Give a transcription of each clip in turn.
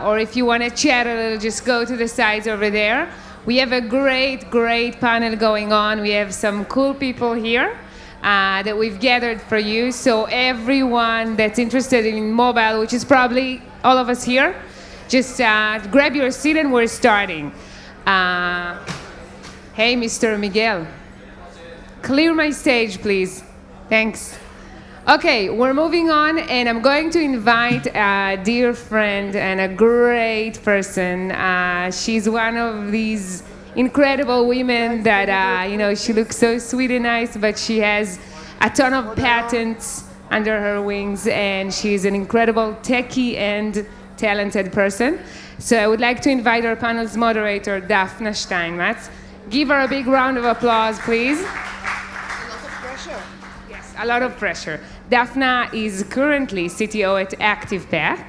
or if you want to chat a little, just go to the sides over there. We have a great panel going on. We have some cool people here that we've gathered for you. So everyone that's interested in mobile, which is probably all of us here, just grab your seat and we're starting. Hey, Mr. Miguel. Clear my stage, please. Thanks. Okay, we're moving on, and I'm going to invite a dear friend and a great person. She's one of these incredible women that, she looks so sweet and nice, but she has a ton of patents under her wings, and she's an incredible techie and talented person. So I would like to invite our panel's moderator, Daphna Steinmetz. Give her a big round of applause, please. A lot of pressure. Yes, a lot of pressure. Daphna is currently CTO at ActivePath,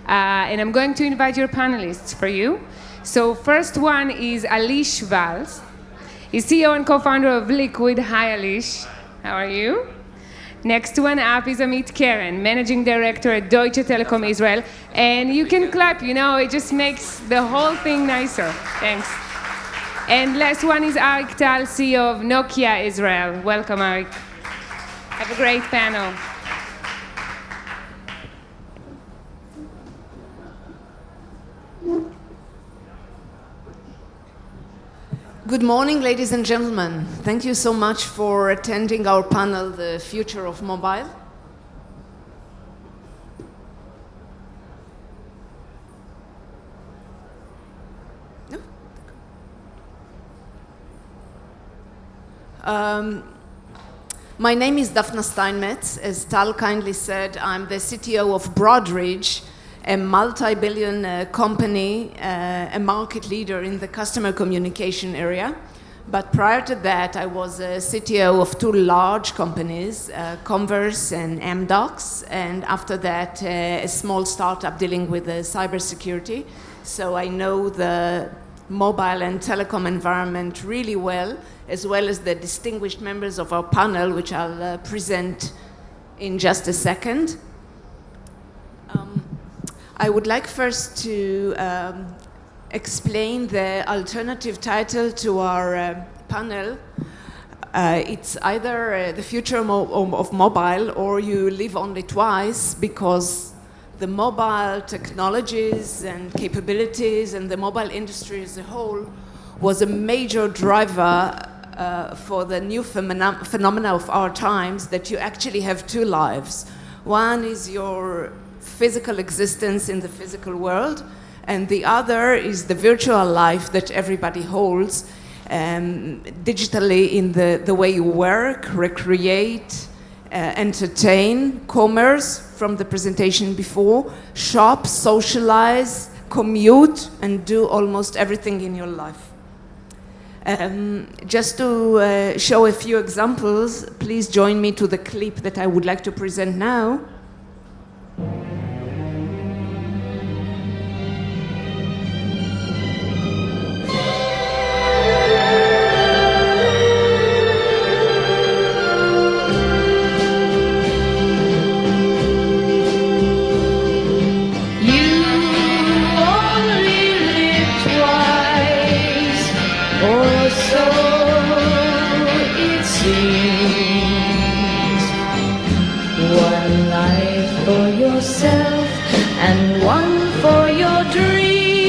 and I'm going to invite your panelists for you. So first one is Alish Valls. He's CEO and co-founder of Liquid. Hi, Alish. How are you? Next one up is Amit Keren, managing director at Deutsche Telekom Israel. And you can clap, it just makes the whole thing nicer. Thanks. And last one is Arik Tal, CEO of Nokia Israel. Welcome, Arik. Have a great panel. Good morning, ladies and gentlemen. Thank you so much for attending our panel, The Future of Mobile. My name is Daphna Steinmetz. As Tal kindly said, I'm the CTO of Broadridge, a multi-billion company, a market leader in the customer communication area. But prior to that, I was a CTO of two large companies, Converse and Amdocs, and after that, a small startup dealing with cybersecurity. So I know the mobile and telecom environment really well as the distinguished members of our panel, which I'll present in just a second. I would like first to explain the alternative title to our panel. It's either the future of mobile or you live only twice, because the mobile technologies and capabilities and the mobile industry as a whole was a major driver for the new phenomena of our times, that you actually have two lives. One is your physical existence in the physical world, and the other is the virtual life that everybody holds digitally in the way you work, recreate, entertain, commerce from the presentation before, shop, socialize, commute, and do almost everything in your life. Just to show a few examples, please join me to the clip that I would like to present now. And one for your dreams.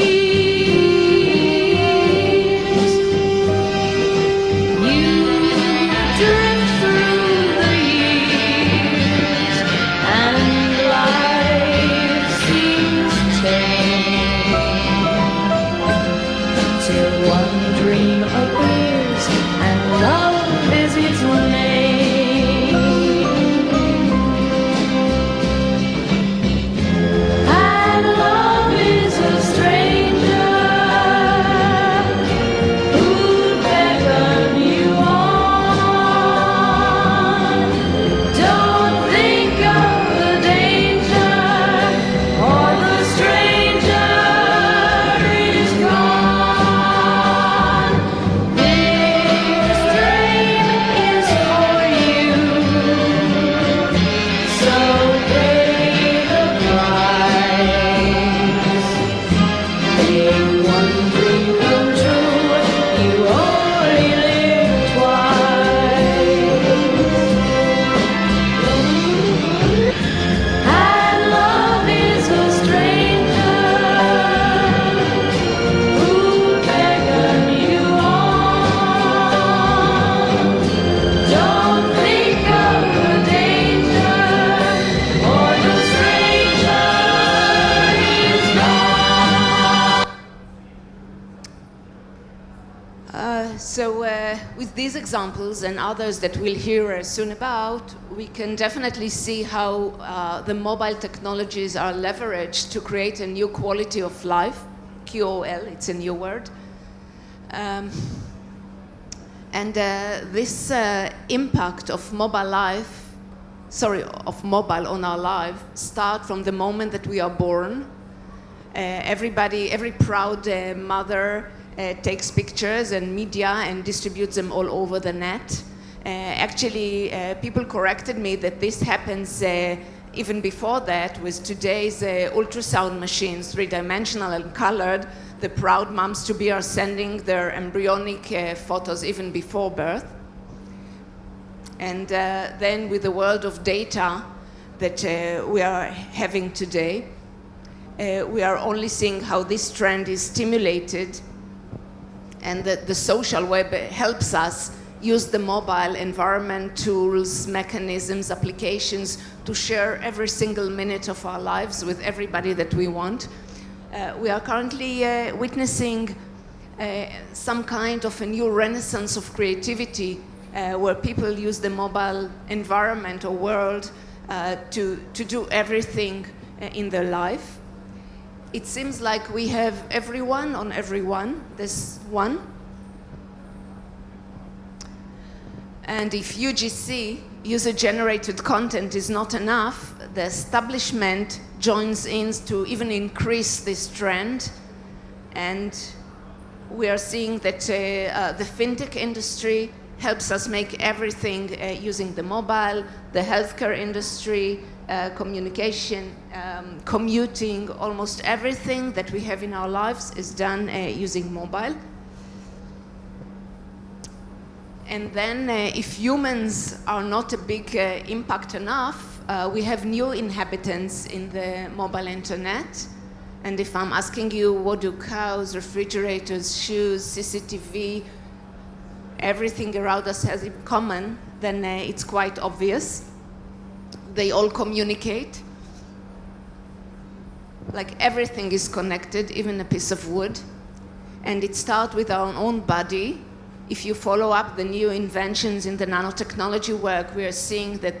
You drift through the years, and life seems tame, till one dream appears and love is its name. And love is a with these examples and others that we'll hear soon about, we can definitely see how the mobile technologies are leveraged to create a new quality of life. QOL, it's a new word. This impact of mobile on our life start from the moment that we are born. Every proud mother takes pictures and media and distributes them all over the net. Actually, people corrected me that this happens even before that with today's ultrasound machines, three-dimensional and colored. The proud moms-to-be are sending their embryonic photos even before birth. And then with the world of data that we are having today, we are only seeing how this trend is stimulated, and that the social web helps us use the mobile environment, tools, mechanisms, applications to share every single minute of our lives with everybody that we want. We are currently witnessing some kind of a new renaissance of creativity where people use the mobile environment or world to do everything in their life. It seems like we have everyone on everyone, this one. And if UGC, user-generated content, is not enough, the establishment joins in to even increase this trend. And we are seeing that the fintech industry helps us make everything using the mobile, the healthcare industry, communication, commuting, almost everything that we have in our lives is done using mobile. And then if humans are not a big impact enough, we have new inhabitants in the mobile internet. And if I'm asking you, what do cows, refrigerators, shoes, CCTV, everything around us has in common, then it's quite obvious. They all communicate. Like everything is connected, even a piece of wood. And it starts with our own body. If you follow up the new inventions in the nanotechnology work, we are seeing that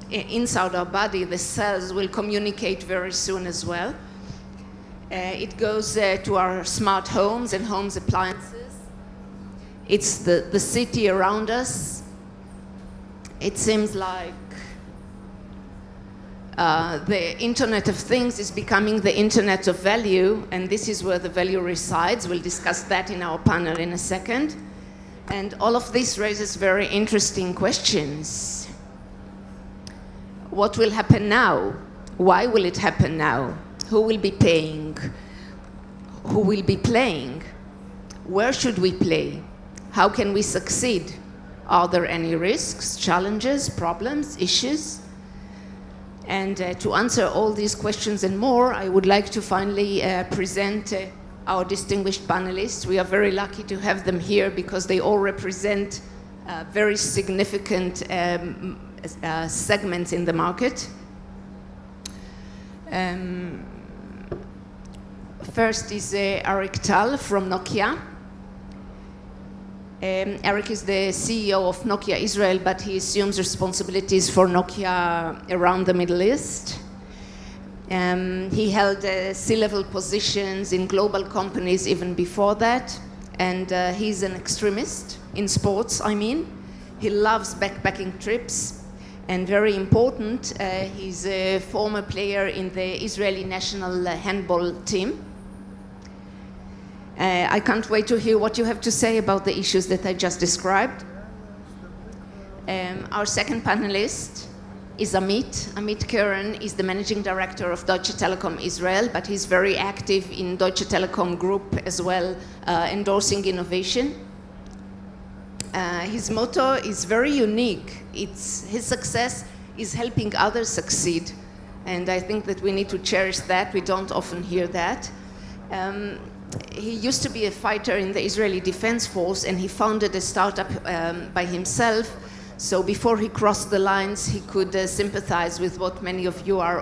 inside our body, the cells will communicate very soon as well. It goes to our smart homes and homes appliances. It's the city around us. It seems like the Internet of Things is becoming the Internet of Value, and this is where the value resides. We'll discuss that in our panel in a second. And all of this raises very interesting questions. What will happen now? Why will it happen now? Who will be paying? Who will be playing? Where should we play? How can we succeed? Are there any risks, challenges, problems, issues? And to answer all these questions and more, I would like to finally present our distinguished panelists. We are very lucky to have them here because they all represent very significant segments in the market. First is Eric Tal from Nokia. Eric is the CEO of Nokia Israel, but he assumes responsibilities for Nokia around the Middle East. He held C-level positions in global companies even before that, and he's an extremist in sports, I mean. He loves backpacking trips, and very important, he's a former player in the Israeli national handball team. I can't wait to hear what you have to say about the issues that I just described. Our second panelist is Amit. Amit Keren is the managing director of Deutsche Telekom Israel, but he's very active in Deutsche Telekom Group as well, endorsing innovation. His motto is very unique. His success is helping others succeed. And I think that we need to cherish that. We don't often hear that. He used to be a fighter in the Israeli Defense Force, and he founded a startup by himself. So before he crossed the lines, he could sympathize with what many of you are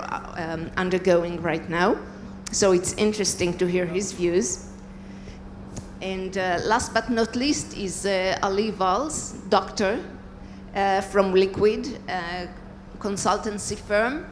undergoing right now. So it's interesting to hear his views. And last but not least is Ali Valls, doctor from Liquid, consultancy firm.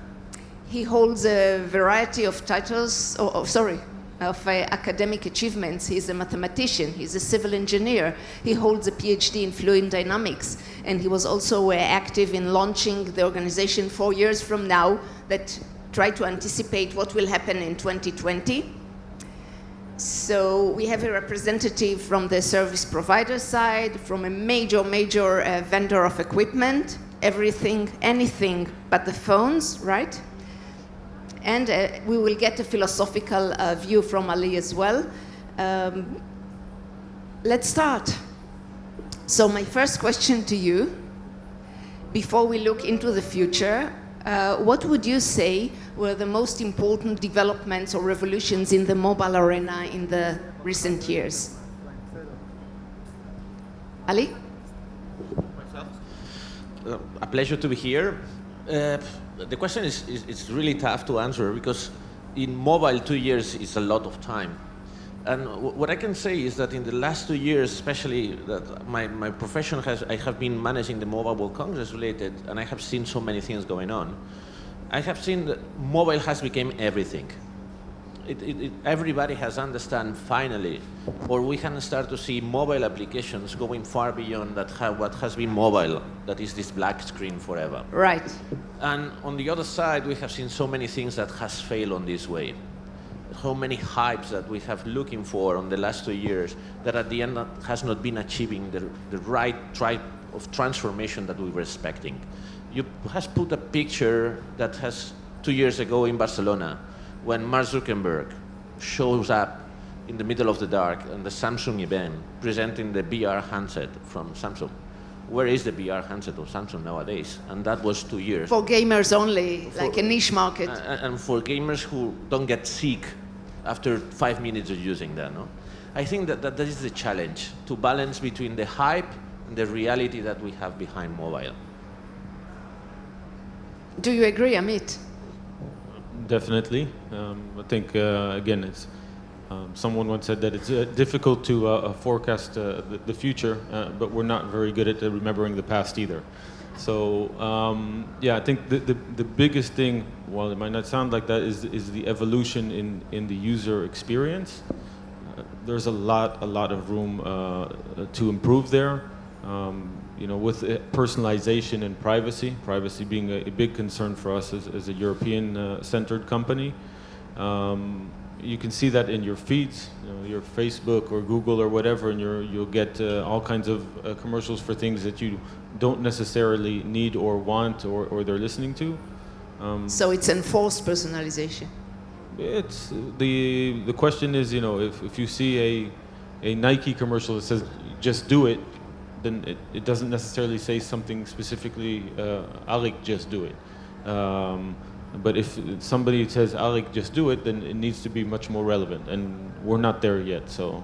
He holds a variety of titles, of academic achievements. He's a mathematician, he's a civil engineer, he holds a PhD in fluid dynamics, and he was also active in launching the organization 4 years from now that try to anticipate what will happen in 2020. So we have a representative from the service provider side, from a major vendor of equipment, everything, anything but the phones, right? And we will get a philosophical view from Ali as well. Let's start. So my first question to you, before we look into the future, what would you say were the most important developments or revolutions in the mobile arena in the recent years? Ali? A pleasure to be here. The question is really tough to answer because in mobile 2 years is a lot of time. And what I can say is that in the last 2 years, especially that my profession I have been managing the Mobile World Congress related, and I have seen so many things going on. I have seen that mobile has become everything. Everybody has understand finally, or we can start to see mobile applications going far beyond that what has been mobile, that is this black screen forever. Right. And on the other side, we have seen so many things that has failed on this way. So many hypes that we have looking for on the last 2 years that at the end has not been achieving the right type of transformation that we were expecting. You has put a picture that has 2 years ago in Barcelona, when Mark Zuckerberg shows up in the middle of the dark on the Samsung event presenting the VR handset from Samsung. Where is the VR handset of Samsung nowadays? And that was 2 years. For gamers only, like a niche market. And for gamers who don't get sick after 5 minutes of using that. No? I think that is the challenge, to balance between the hype and the reality that we have behind mobile. Do you agree, Amit? Definitely. I think, again, it's someone once said that it's difficult to forecast the future, but we're not very good at remembering the past either. So, yeah, I think the biggest thing, while it might not sound like that, is the evolution in the user experience. There's a lot of room to improve there. You know, with personalization and privacy being a big concern for us as a European-centered company. You can see that in your feeds, you know, your Facebook or Google or whatever, and you'll get all kinds of commercials for things that you don't necessarily need or want or they're listening to. So it's enforced personalization. It's the question is, you know, if you see a Nike commercial that says "just do it," then it doesn't necessarily say something specifically, Arik, just do it. But if somebody says, Arik, just do it, then it needs to be much more relevant. And we're not there yet, so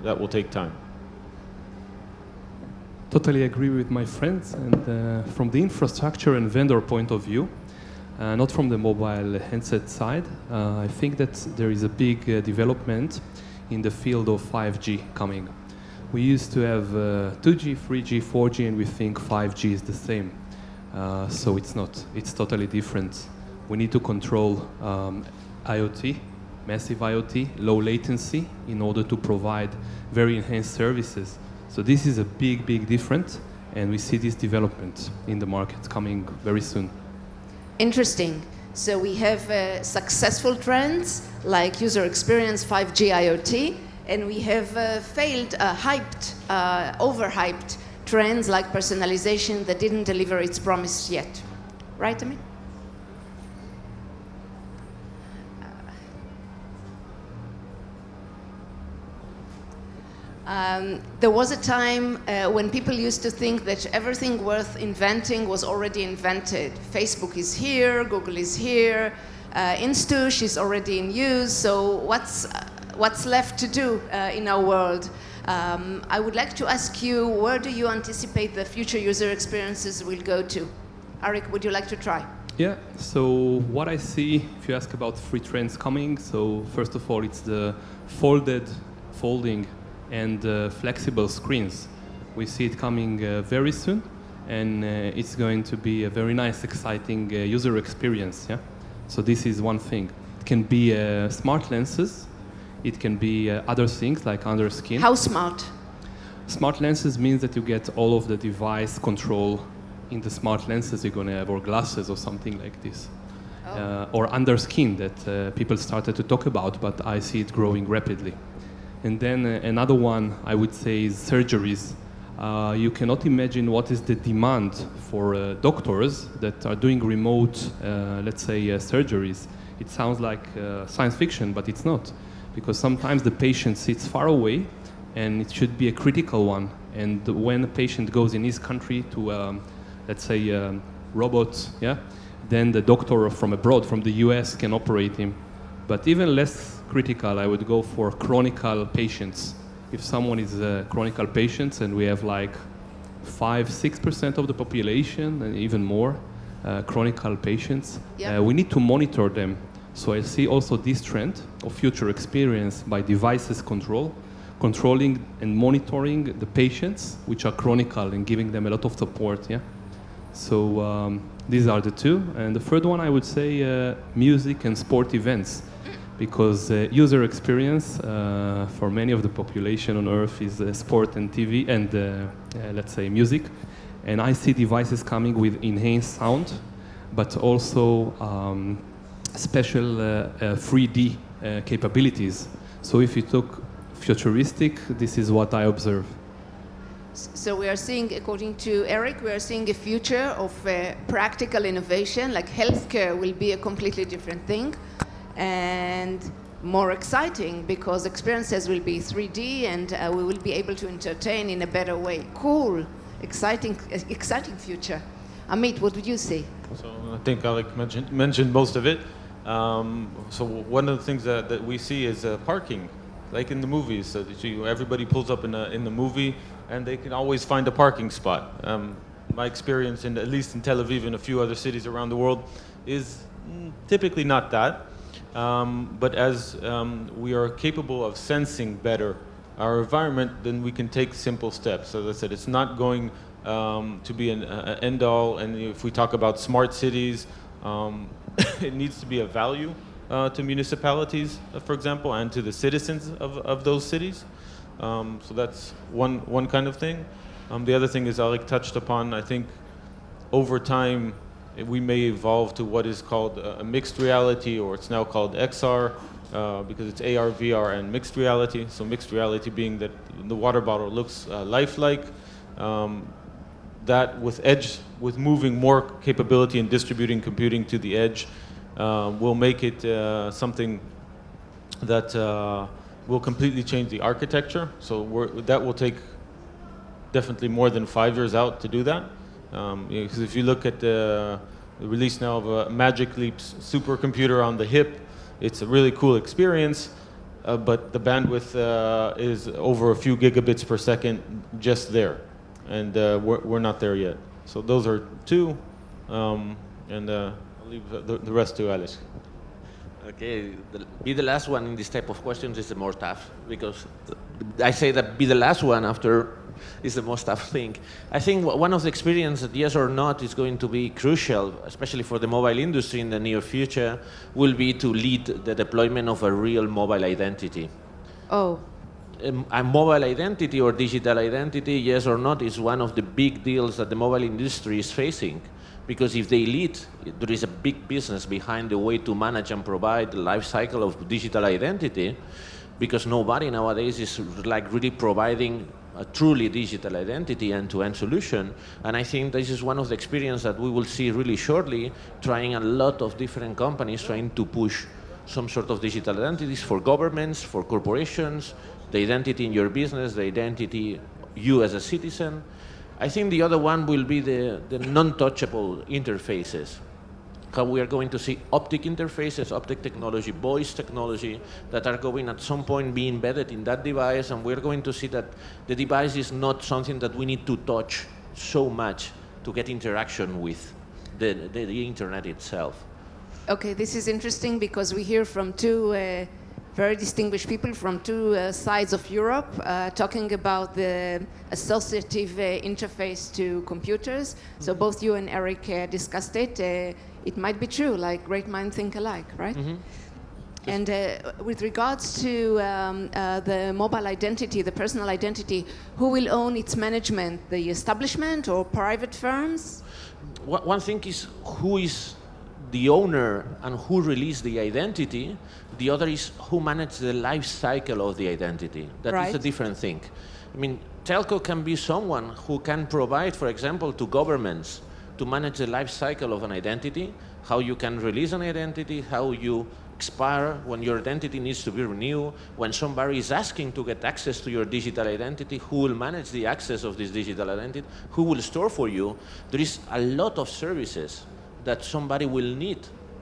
that will take time. Totally agree with my friends. And from the infrastructure and vendor point of view, not from the mobile handset side, I think that there is a big development in the field of 5G coming. We used to have 2G, 3G, 4G, and we think 5G is the same. So it's not. It's totally different. We need to control IoT, massive IoT, low latency, in order to provide very enhanced services. So this is a big difference, and we see this development in the market coming very soon. Interesting. So we have successful trends like user experience, 5G, IoT, and we have failed, overhyped trends like personalization that didn't deliver its promise yet. Right, Amit? There was a time when people used to think that everything worth inventing was already invented. Facebook is here, Google is here, Instush is already in use, so what's left to do in our world? I would like to ask you, where do you anticipate the future user experiences will go to? Arik, would you like to try? Yeah, so what I see, if you ask about three trends coming, so first of all, it's the folding and flexible screens. We see it coming very soon, and it's going to be a very nice, exciting user experience. Yeah. So this is one thing. It can be smart lenses. It can be other things like under skin. How smart? Smart lenses means that you get all of the device control in the smart lenses you're going to have, or glasses or something like this. Or under skin that people started to talk about, but I see it growing rapidly. And then another one I would say is surgeries. You cannot imagine what is the demand for doctors that are doing remote, let's say, surgeries. It sounds like science fiction, but it's not. Because sometimes the patient sits far away, and it should be a critical one. And when a patient goes in his country to, let's say, robots, yeah, then the doctor from abroad, from the US, can operate him. But even less critical, I would go for chronic patients. If someone is a chronic patient, and we have like 5-6% of the population, and even more, chronic patients, Yeah. we need to monitor them. So I see also this trend of future experience by devices controlling and monitoring the patients which are chronic and giving them a lot of support. Yeah. So these are the two. And the third one I would say music and sport events, because user experience for many of the population on Earth is sport and TV and let's say music. And I see devices coming with enhanced sound, but also special 3D capabilities. So if you took futuristic, this is what I observe. So we are seeing, according to Eric, we are seeing a future of practical innovation, like healthcare will be a completely different thing and more exciting because experiences will be 3D and we will be able to entertain in a better way. Cool, exciting future. Amit, what would you say? So I think Alec mentioned most of it. So one of the things that we see is parking, like in the movies. So that everybody pulls up in the movie, and they can always find a parking spot. My experience, at least in Tel Aviv and a few other cities around the world, is typically not that. But as we are capable of sensing better our environment, then we can take simple steps. As I said, it's not going to be an end-all. And if we talk about smart cities, it needs to be a value to municipalities, for example, and to the citizens of those cities. So that's one kind of thing. The other thing is Alec touched upon, I think over time we may evolve to what is called a mixed reality, or it's now called XR, because it's AR, VR, and mixed reality. So mixed reality being that the water bottle looks lifelike. That with moving more capability and distributing computing to the edge, will make it something that will completely change the architecture. So that will take definitely more than 5 years out to do that. Because if you look at the release now of a Magic Leap's supercomputer on the hip, it's a really cool experience, but the bandwidth is over a few gigabits per second just there. And we're not there yet. So those are two, and I'll leave the rest to Alice. Okay, be the last one in this type of questions is the more tough, because I say that be the last one after is the most tough thing. I think one of the experiences that yes or not is going to be crucial, especially for the mobile industry in the near future, will be to lead the deployment of a real mobile identity. Oh. A mobile identity or digital identity, yes or not, is one of the big deals that the mobile industry is facing. Because if they lead, there is a big business behind the way to manage and provide the life cycle of digital identity, because nobody nowadays is like really providing a truly digital identity end-to-end solution. And I think this is one of the experiences that we will see really shortly, trying a lot of different companies trying to push some sort of digital identities for governments, for corporations, the identity in your business, the identity you as a citizen. I think the other one will be the non-touchable interfaces. How we are going to see optic interfaces, optic technology, voice technology that are going at some point be embedded in that device, and we're going to see that the device is not something that we need to touch so much to get interaction with the internet itself. Okay, this is interesting because we hear from two very distinguished people from two sides of Europe talking about the associative interface to computers. So both you and Eric discussed it. It might be true, like great minds think alike, right? And with regards to the mobile identity, the personal identity, who will own its management? The establishment or private firms? One thing is who is the owner and who released the identity. The other is who managed the life cycle of the identity. That is a different thing. I mean, telco can be someone who can provide, for example, to governments to manage the life cycle of an identity, how you can release an identity, how you expire when your identity needs to be renewed, when somebody is asking to get access to your digital identity, who will manage the access of this digital identity, who will store for you. There is a lot of services that somebody will need,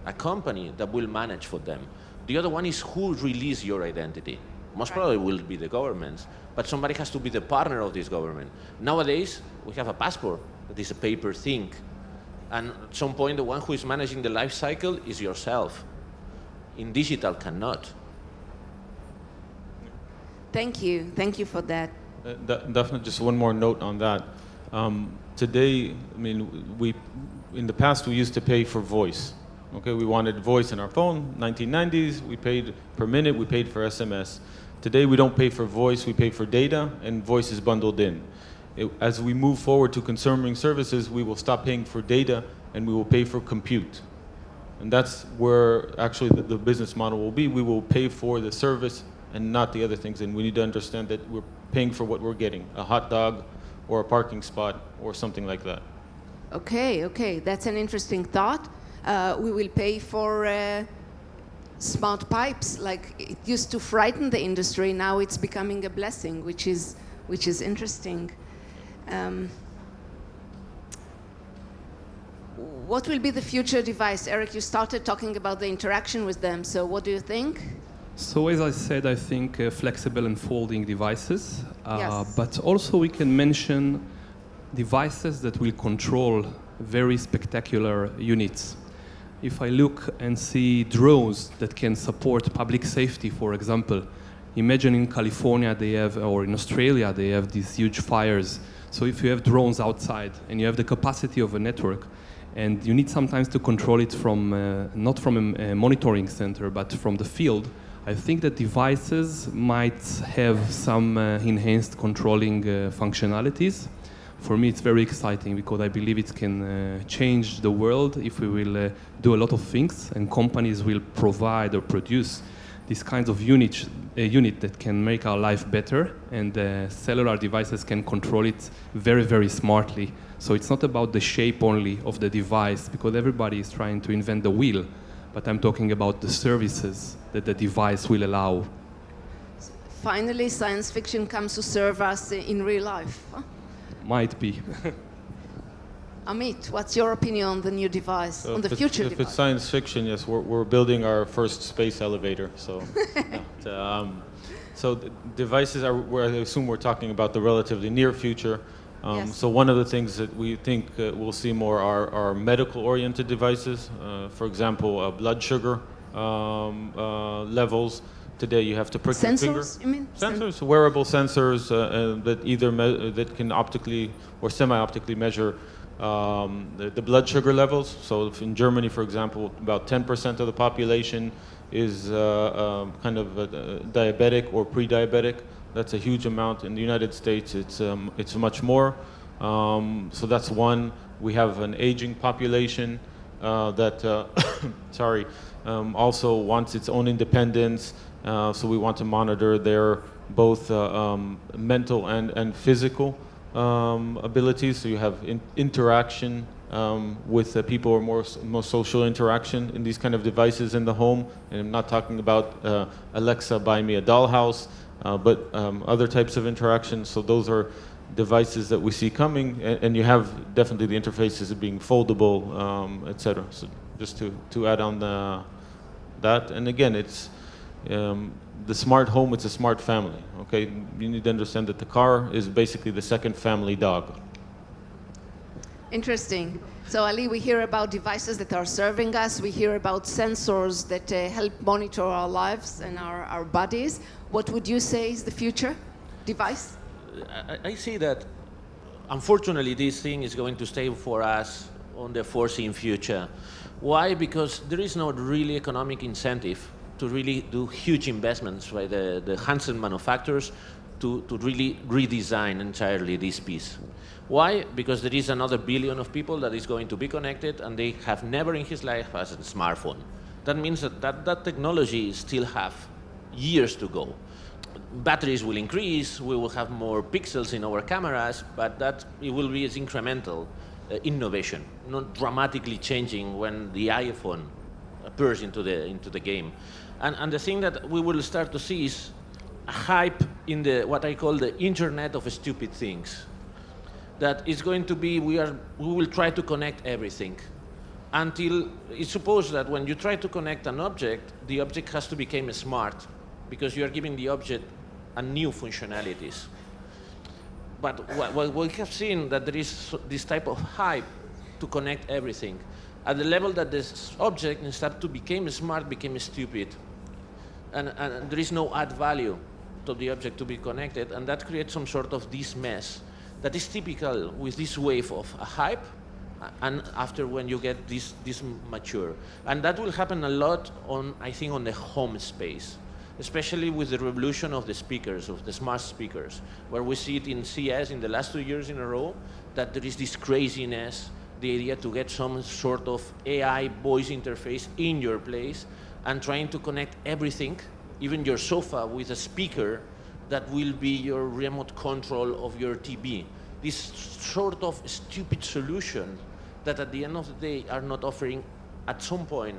a company that will manage for them. The other one is who release your identity. Most probably will be the governments, but somebody has to be the partner of this government. Nowadays, we have a passport that is a paper thing. And at some point, the one who is managing the life cycle is yourself. In digital, cannot. Thank you for that. Definitely, just one more note on that. Today, I mean, in the past we used to pay for voice. Okay, we wanted voice in our phone. 1990s, we paid per minute. We paid for SMS. Today, we don't pay for voice. We pay for data, and voice is bundled in. As we move forward to consuming services, we will stop paying for data, and we will pay for compute. And that's where actually the business model will be. We will pay for the service and not the other things. And we need to understand that we're paying for what we're getting, a hot dog or a parking spot or something like that. Okay, that's an interesting thought. We will pay for smart pipes. Like it used to frighten the industry, now it's becoming a blessing, which is interesting. What will be the future device? Eric, you started talking about the interaction with them, so what do you think? So as I said, I think flexible and folding devices, Yes. but also we can mention devices that will control very spectacular units. If I look and see drones that can support public safety, for example, imagine in California they have, or in Australia they have these huge fires. So if you have drones outside and you have the capacity of a network, and you need sometimes to control it from, not from a monitoring center, but from the field, I think that devices might have some enhanced controlling functionalities. For me, it's very exciting because I believe it can change the world if we will do a lot of things, and companies will provide or produce these kinds of unit that can make our life better, and cellular devices can control it very, very smartly. So it's not about the shape only of the device, because everybody is trying to invent the wheel, but I'm talking about the services that the device will allow. Finally, science fiction comes to serve us in real life. Huh? Might be. Amit, what's your opinion on the new device, on the future if device? it's science fiction, yes, we're building our first space elevator. So, so the devices are. I assume we're talking about the relatively near future. Yes. So one of the things that we think we'll see more are medical-oriented devices. For example, blood sugar levels. Today you have to prick your finger. Sensors, you mean? Sensors, wearable sensors that either that can optically or semi-optically measure the blood sugar levels. So if in Germany, for example, about 10% of the population is kind of diabetic or pre-diabetic. That's a huge amount. In the United States, it's much more. So that's one. We have an aging population that also wants its own independence. So we want to monitor their both mental and physical abilities. So you have interaction with people, or more social interaction in these kind of devices in the home. And I'm not talking about Alexa, buy me a dollhouse, but other types of interaction. So those are devices that we see coming, and you have definitely the interfaces being foldable, etc. So just to add on that, and again, it's the smart home. It's a smart family. Okay, you need to understand that the car is basically the second family dog. Interesting. So, Ali, we hear about devices that are serving us. We hear about sensors that help monitor our lives and our bodies. What would you say is the future device? I see that, unfortunately, this thing is going to stay for us on the foreseen future. Why? Because there is no really economic incentive to really do huge investments by the handset manufacturers to really redesign entirely this piece. Why? Because there is another billion of people that is going to be connected and they have never in his life had a smartphone. That means that technology still have years to go. Batteries will increase, we will have more pixels in our cameras, but that it will be as incremental innovation, not dramatically changing when the iPhone appears into the game. And the thing that we will start to see is a hype in what I call the Internet of stupid things. That is going to be, we will try to connect everything until it's supposed that when you try to connect an object, the object has to become smart because you are giving the object a new functionalities. But what we have seen that there is this type of hype to connect everything at the level that this object, instead to become smart, became stupid. And there is no add value to the object to be connected, and that creates some sort of this mess that is typical with this wave of a hype and after when you get this mature. And that will happen a lot I think on the home space, especially with the revolution of the speakers, of the smart speakers, where we see it in CS in the last 2 years in a row, that there is this craziness, the idea to get some sort of AI voice interface in your place and trying to connect everything, even your sofa, with a speaker that will be your remote control of your TV. This sort of stupid solution that at the end of the day are not offering, at some point,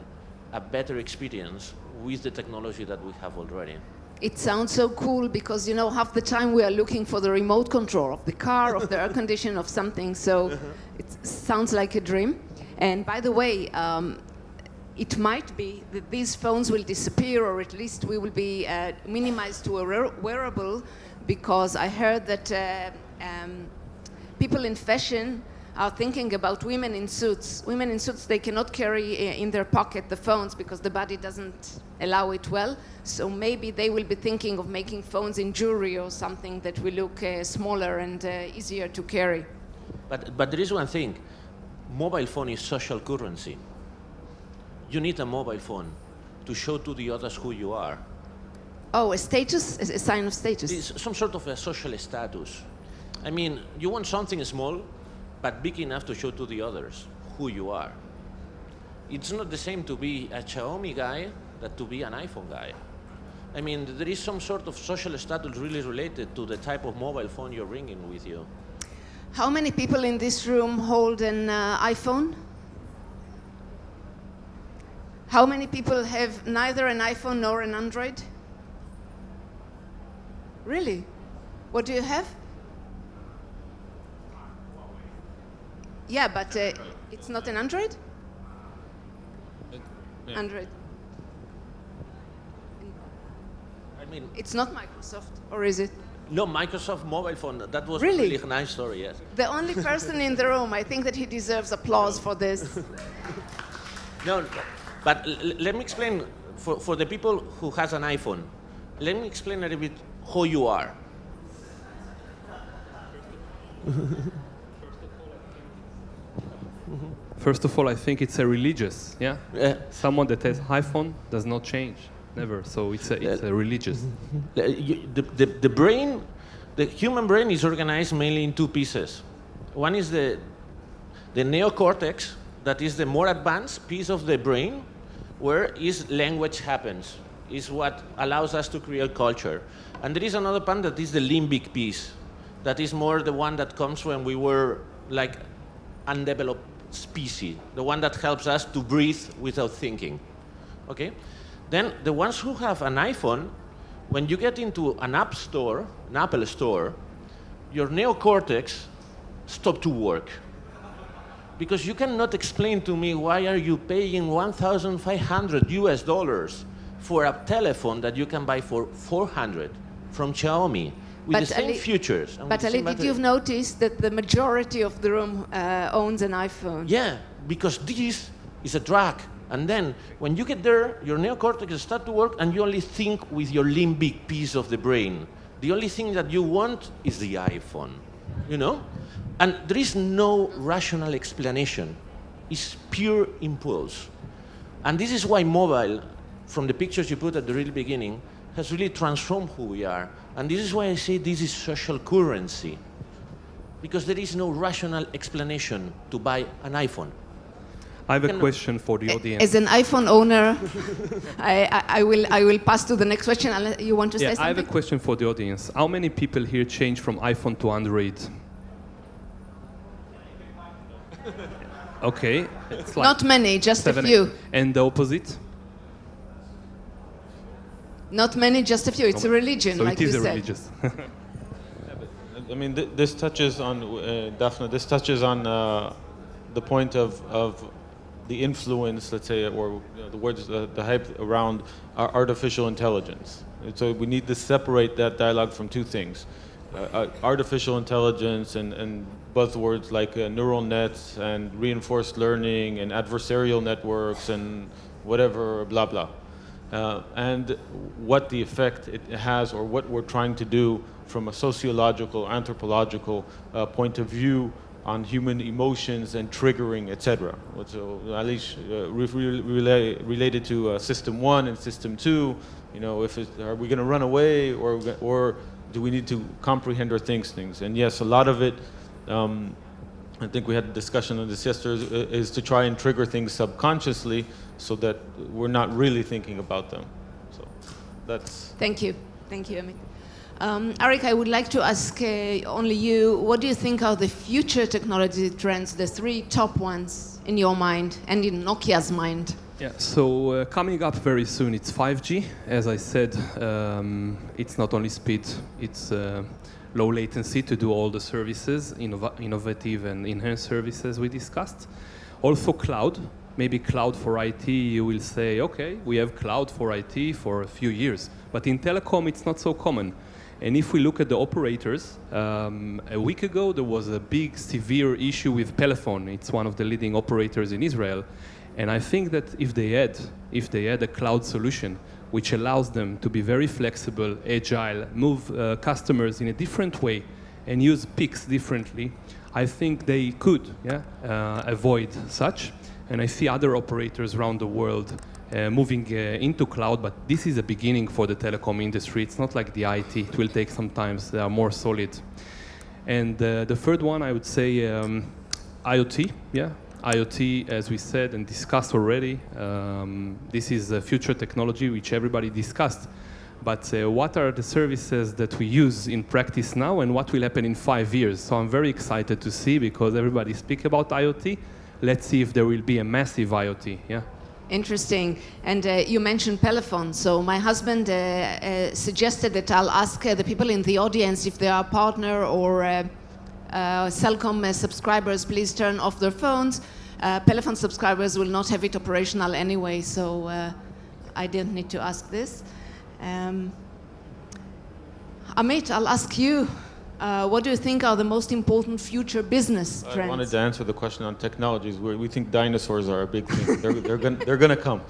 a better experience with the technology that we have already. It sounds so cool because, you know, half the time we are looking for the remote control of the car, of the air condition, of something. So it sounds like a dream. And by the way, it might be that these phones will disappear, or at least we will be minimized to a wearable, because I heard that people in fashion are thinking about women in suits. Women in suits, they cannot carry in their pocket the phones because the body doesn't allow it well. So maybe they will be thinking of making phones in jewelry or something that will look smaller and easier to carry. But there is one thing. Mobile phone is social currency. You need a mobile phone to show to the others who you are. Oh, a status? A sign of status? It's some sort of a social status. I mean, you want something small, but big enough to show to the others who you are. It's not the same to be a Xiaomi guy than to be an iPhone guy. I mean, there is some sort of social status really related to the type of mobile phone you're bringing with you. How many people in this room hold an iPhone? How many people have neither an iPhone nor an Android? Really? What do you have? Yeah, but it's not an Android? Yeah. Android. I mean, It's not Microsoft, or is it? no, Microsoft mobile phone, that was Really? a nice story, yes. The only person in the room, I think that he deserves applause for this. No, but let me explain, for the people who has an iPhone, let me explain a little bit who you are. First of all, I think it's a religious, yeah? Someone that has iPhone does not change, never. So it's a religious. The brain, the human brain is organized mainly in two pieces. One is the neocortex, that is the more advanced piece of the brain, where language happens, is what allows us to create culture. And there is another part that is the limbic piece, that is more the one that comes when we were like undeveloped species, the one that helps us to breathe without thinking. Okay? Then the ones who have an iPhone, when you get into an app store, an Apple store, your neocortex stop to work. Because you cannot explain to me why are you paying $1,500 for a telephone that you can buy for $400 from Xiaomi with the same features. And But with the Ali, same did you notice that the majority of the room owns an iPhone? Yeah, because this is a drag. And then when you get there, your neocortex start to work and you only think with your limbic piece of the brain. The only thing that you want is the iPhone, you know? And there is no rational explanation. It's pure impulse. And this is why mobile, from the pictures you put at the really beginning, has really transformed who we are. And this is why I say this is social currency. Because there is no rational explanation to buy an iPhone. I have a question for the audience. As an iPhone owner, I will pass to the next question. Unless you want to say something? I have a question for the audience. How many people here change from iPhone to Android? Okay. It's like Not many, just a 7, few. 8. And the opposite? Not many, just a few. It's a religion, So like it is you a said. religious. I mean, this touches on, Daphne, this touches on the point of the influence, let's say, or the words, the hype around artificial intelligence. And so we need to separate that dialogue from two things. Artificial intelligence and buzzwords like neural nets and reinforced learning and adversarial networks and whatever, blah, blah. And what the effect it has or what we're trying to do from a sociological, anthropological point of view on human emotions and triggering, etc. So at least related to System 1 and System 2, you know, are we going to run away or do we need to comprehend or think things? And yes, a lot of it, I think we had a discussion on this yesterday, is to try and trigger things subconsciously so that we're not really thinking about them. So that's... Thank you, Amit. Arik, I would like to ask only you, what do you think are the future technology trends, the 3 top ones in your mind and in Nokia's mind? Yeah, so coming up very soon, it's 5G. As I said, it's not only speed, it's low latency to do all the services, innovative and enhanced services we discussed. Also cloud, maybe cloud for IT, you will say, okay, we have cloud for IT for a few years. But in telecom, it's not so common. And if we look at the operators, a week ago there was a big, severe issue with Pelephone. It's one of the leading operators in Israel. And I think that if they had a cloud solution, which allows them to be very flexible, agile, move customers in a different way, and use peaks differently, I think they could avoid such. And I see other operators around the world moving into cloud, but this is a beginning for the telecom industry. It's not like the IT. It will take some time. They are more solid. And the third one, I would say IoT. Yeah, IoT, as we said and discussed already, this is a future technology which everybody discussed. But what are the services that we use in practice now and what will happen in 5 years? So I'm very excited to see, because everybody speaks about IoT. Let's see if there will be a massive IoT. Yeah. Interesting. And you mentioned Pelephone. So my husband suggested that I'll ask the people in the audience if they are partner or Cellcom subscribers, please turn off their phones. Pelephone subscribers will not have it operational anyway, so I didn't need to ask this. Amit, I'll ask you. What do you think are the most important future business trends? I wanted to answer the question on technologies. We think dinosaurs are a big thing. They're going to come.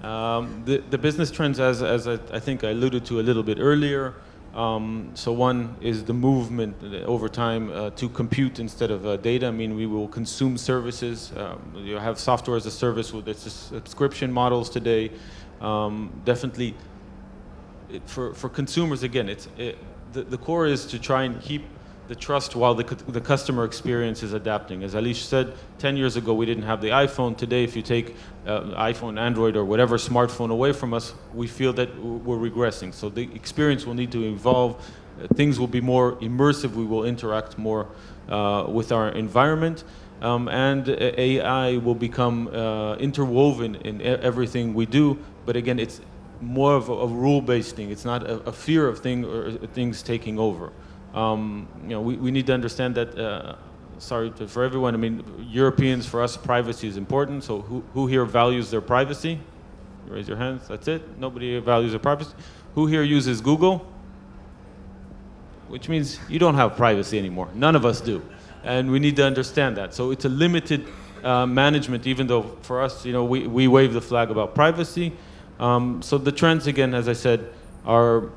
The business trends, as I think I alluded to a little bit earlier, so one is the movement over time to compute instead of data. I mean, we will consume services. You have software as a service with its subscription models today. Definitely, for consumers, again, the core is to try and keep the trust while the customer experience is adapting. As Alish said, 10 years ago we didn't have the iPhone. Today, if you take iPhone, Android, or whatever smartphone away from us, we feel that we're regressing. So the experience will need to evolve. Things will be more immersive. We will interact more with our environment. And AI will become interwoven in everything we do. But again, it's more of a rule-based thing. It's not a fear of things taking over. We need to understand that, for everyone, I mean, Europeans, for us, privacy is important. So who here values their privacy? Raise your hands, that's it. Nobody values their privacy. Who here uses Google? which means you don't have privacy anymore. None of us do. And we need to understand that. So it's a limited management, even though for us, we wave the flag about privacy. So the trends, again, as I said, are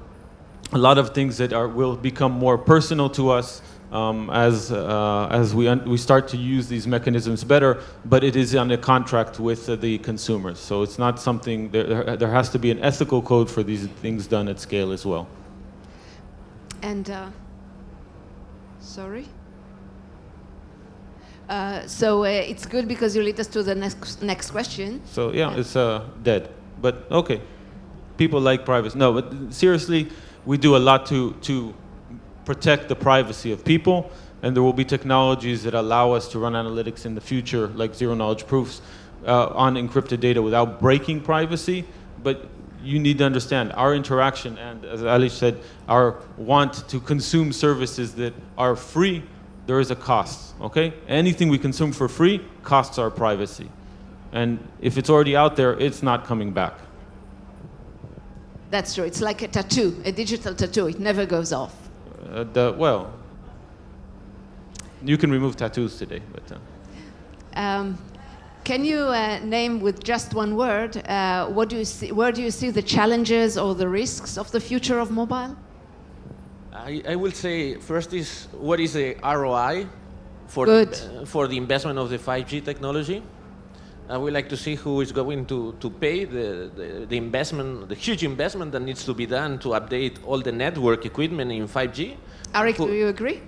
a lot of things that will become more personal to us as we start to use these mechanisms better, but it is on a contract with the consumers. So it's not something, there has to be an ethical code for these things done at scale as well. And, sorry? So it's good because you lead us to the next question. So yeah, it's dead, but okay. People like privacy. No, but seriously, we do a lot to protect the privacy of people, and there will be technologies that allow us to run analytics in the future, like zero-knowledge proofs, on encrypted data without breaking privacy. But you need to understand our interaction, and as Ali said, our want to consume services that are free, there is a cost, okay? Anything we consume for free costs our privacy. And if it's already out there, it's not coming back. That's true. It's like a tattoo, a digital tattoo. It never goes off. Well, you can remove tattoos today, but... Can you name with just one word, where do you see the challenges or the risks of the future of mobile? I will say first is what is the ROI for the investment of the 5G technology. I would like to see who is going to pay the investment, the huge investment that needs to be done to update all the network equipment in 5G. Arik, do you agree?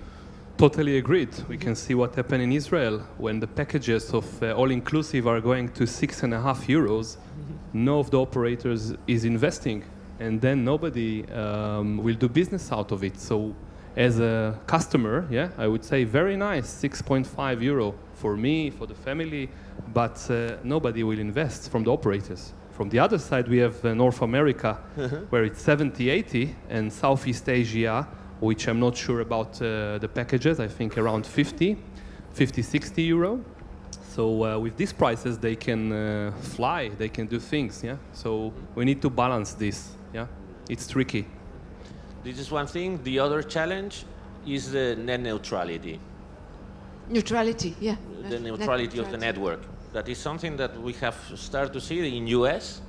Totally agreed. We can see what happened in Israel when the packages of all-inclusive are going to €6.50. No of the operators is investing, and then nobody will do business out of it. So as a customer, yeah, I would say very nice, €6.50 for me, for the family, but nobody will invest from the operators. From the other side, we have North America, where it's 70, 80, and Southeast Asia, which I'm not sure about the packages, I think around 50, 60 euro. So with these prices, they can fly, they can do things, yeah? So we need to balance this, yeah? It's tricky. This is one thing. The other challenge is the net neutrality. Neutrality, yeah. The neutrality of the network. That is something that we have started to see in US,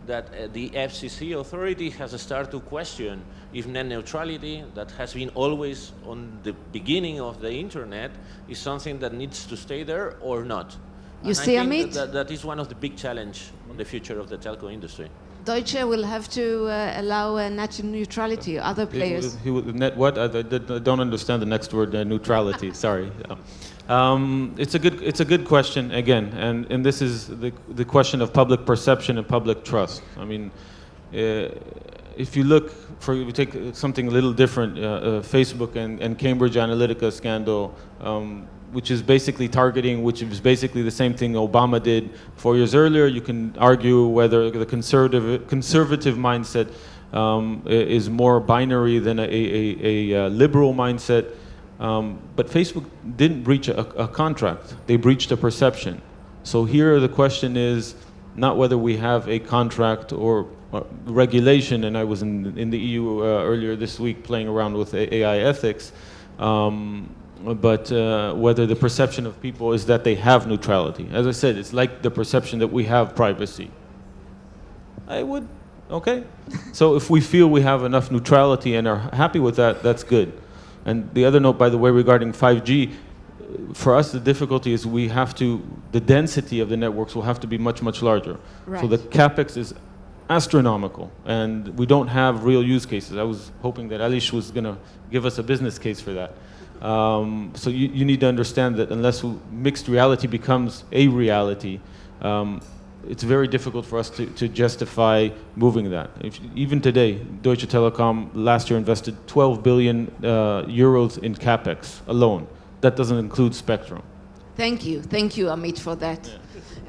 that the FCC authority has started to question if net neutrality, that has been always on the beginning of the internet, is something that needs to stay there or not. You see, Amit? Amit? That is one of the big challenges on the future of the telco industry. Deutsche will have to allow net neutrality. Other players. Net what? I don't understand the next word. Neutrality. Sorry. It's a good question again, and this is the question of public perception and public trust. I mean, if you look for, we take something a little different, Facebook and Cambridge Analytica scandal, which is basically targeting, which is basically the same thing Obama did 4 years earlier. You can argue whether the conservative mindset is more binary than a liberal mindset. But Facebook didn't breach a contract. They breached a perception. So here the question is not whether we have a contract or regulation, and I was in the EU earlier this week playing around with AI ethics, but whether the perception of people is that they have neutrality. As I said, it's like the perception that we have privacy. Okay. So if we feel we have enough neutrality and are happy with that, that's good. And the other note, by the way, regarding 5G, for us the difficulty is the density of the networks will have to be much, much larger. Right. So the capex is astronomical, and we don't have real use cases. I was hoping that Alish was going to give us a business case for that. So you need to understand that unless mixed reality becomes a reality, it's very difficult for us to justify moving that. Even today, Deutsche Telekom last year invested 12 billion euros in capex alone. That doesn't include spectrum. Thank you, Amit, for that. Yeah.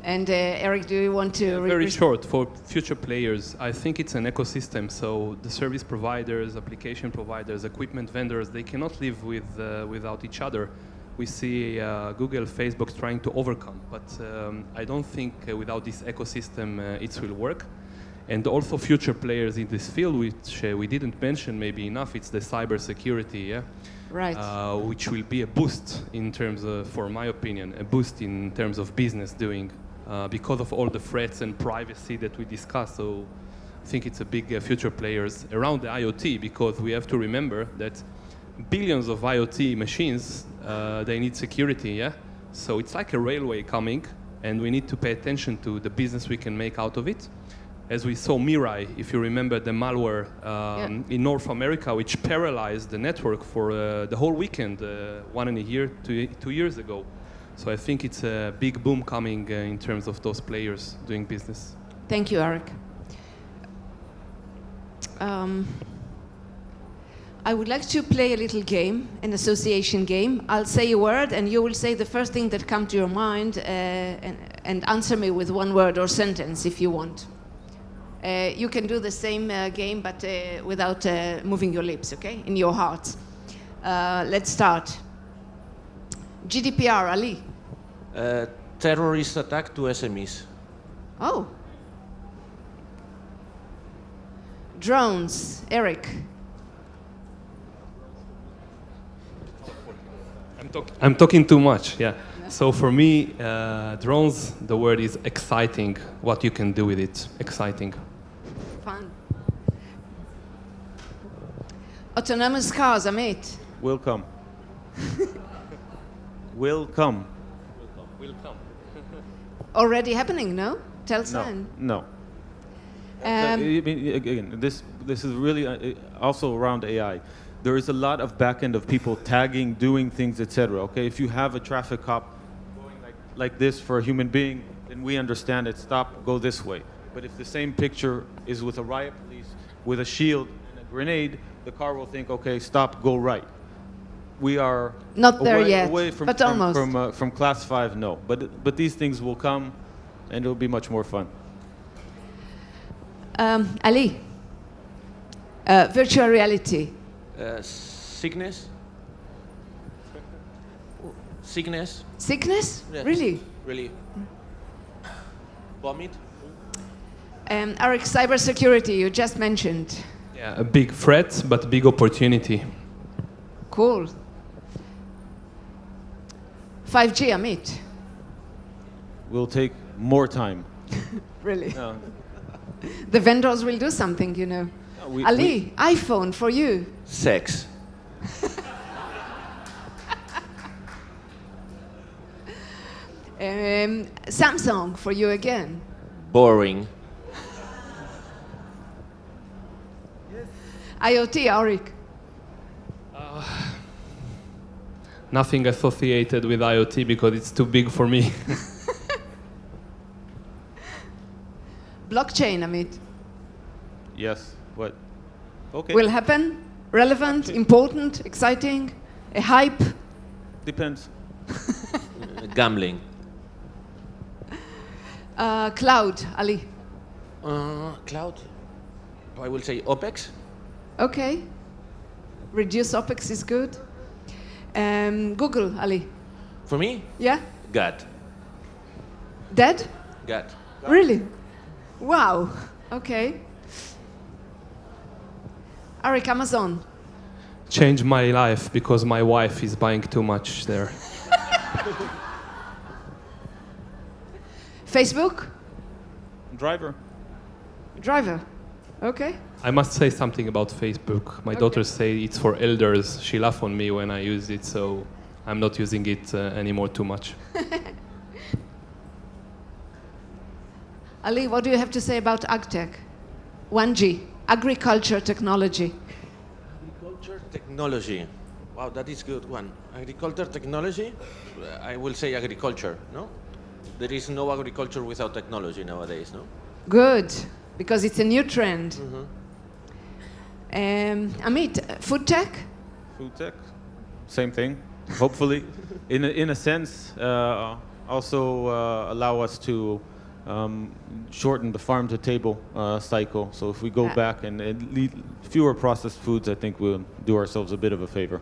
And Eric, do you want to? Very short, for future players, I think it's an ecosystem. So the service providers, application providers, equipment vendors, they cannot live without each other. We see Google, Facebook trying to overcome, but I don't think without this ecosystem it will work. And also future players in this field, which we didn't mention maybe enough, it's the cybersecurity, yeah? Right. Which will be a boost in terms of, for my opinion, a boost in terms of business doing because of all the threats and privacy that we discussed. So I think it's a big future players around the IoT, because we have to remember that billions of IoT machines, they need security, yeah? So it's like a railway coming, and we need to pay attention to the business we can make out of it. As we saw Mirai, if you remember the malware in North America, which paralyzed the network for the whole weekend, 1.5 years, 2 years ago. So I think it's a big boom coming in terms of those players doing business. Thank you, Eric. I would like to play a little game, an association game. I'll say a word, and you will say the first thing that comes to your mind, and answer me with one word or sentence if you want. You can do the same game, but without moving your lips, okay? In your heart. Let's start. GDPR, Ali. Terrorist attack to SMEs. Oh. Drones, Eric. I'm talking too much, yeah. So for me, drones, the word is exciting, what you can do with it, exciting. Fun. Autonomous cars, Amit. Will come. Will come. Will come. Already happening, no? Tell No. San. No. Um, I mean, again, this is really also around AI. There is a lot of back end of people tagging, doing things, etc. Okay, if you have a traffic cop going like this for a human being, then we understand it. Stop, go this way. But if the same picture is with a riot police with a shield and a grenade, the car will think, okay, stop, go right. We are Not there yet, away from, but almost. from class 5, no. But these things will come, and it will be much more fun. Ali. Virtual reality. Sickness. Sickness. Sickness? Yes. Really? Really. Vomit. Eric, cybersecurity, you just mentioned. Yeah, a big threat, but big opportunity. Cool. 5G, Amit. Will take more time. Really? Uh, The vendors will do something, you know. Ali, iPhone for you. Sex. Samsung for you again. Boring. IoT, Eric. Nothing associated with IoT because it's too big for me. Blockchain, Amit. yes. What? Okay. Will happen? Relevant, important, exciting? A hype? Depends. Gambling. Cloud, Ali. Cloud. I will say OPEX. Okay. Reduce OPEX is good. Google, Ali. For me, Yeah? God. Dead? God. Really? Wow. Okay. Eric, Amazon. Changed my life because my wife is buying too much there. Facebook? Driver. Driver. Okay. I must say something about Facebook. My daughters say it's for elders. She laughs on me when I use it, so I'm not using it anymore too much. Ali, what do you have to say about AgTech? 1G, agriculture technology. Agriculture technology. Wow, that is good one. Agriculture technology. I will say agriculture. No, there is no agriculture without technology nowadays. No. Good, because it's a new trend. Amit, food tech? Food tech. Same thing. Hopefully, in a sense, also allow us to shorten the farm to table cycle. So if we go back and lead fewer processed foods, I think we'll do ourselves a bit of a favor.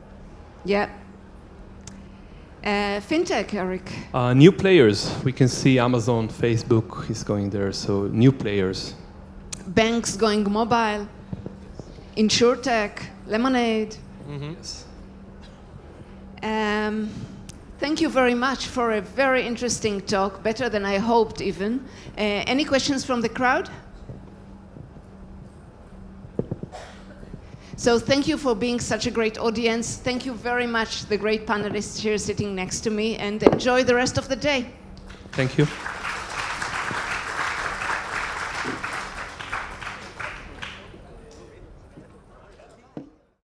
Yeah. Fintech, Eric. New players. We can see Amazon, Facebook is going there, so new players. banks going mobile, InsurTech, Lemonade. Thank you very much for a very interesting talk, better than I hoped even. Any questions from the crowd? So thank you for being such a great audience. Thank you very much, the great panelists here sitting next to me, and enjoy the rest of the day. Thank you.